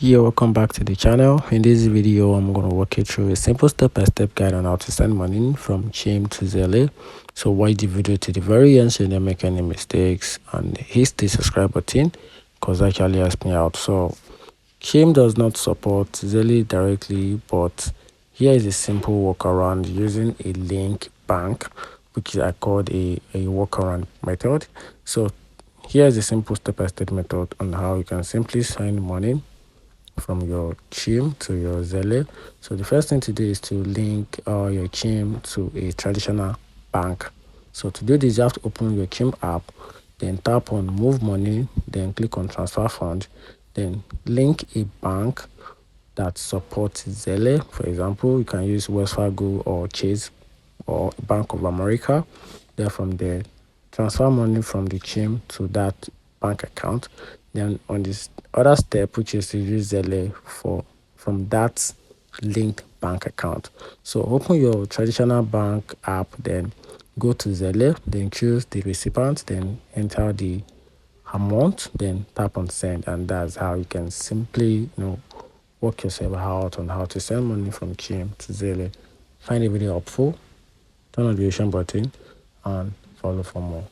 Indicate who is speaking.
Speaker 1: Yeah, welcome back to the channel. In this video, I'm going to walk you through a simple step-by-step guide on how to send money from Chime to Zelle. So watch the video to the very end so you don't make any mistakes, and hit the subscribe button because that actually helps me out. So Chime does not support Zelle directly, but here is a simple workaround using a link bank, which I called a workaround method. So here is a simple step-by-step method on how you can simply send money from your Chime to your Zelle. So the first thing to do is to link your Chime to a traditional bank. So to do this, you have to open your Chime app, then tap on move money, then click on transfer fund, then link a bank that supports Zelle. For example, you can use Wells Fargo or Chase or Bank of America. Then from there, transfer money from the Chime to that bank account. Then on this other step, which is to use Zelle from that linked bank account. So open your traditional bank app, then go to Zelle, then choose the recipient, then enter the amount, then tap on send, and that's how you can simply work yourself out on how to send money from Chime to Zelle. Find the video helpful, turn on the notification button, and follow for more.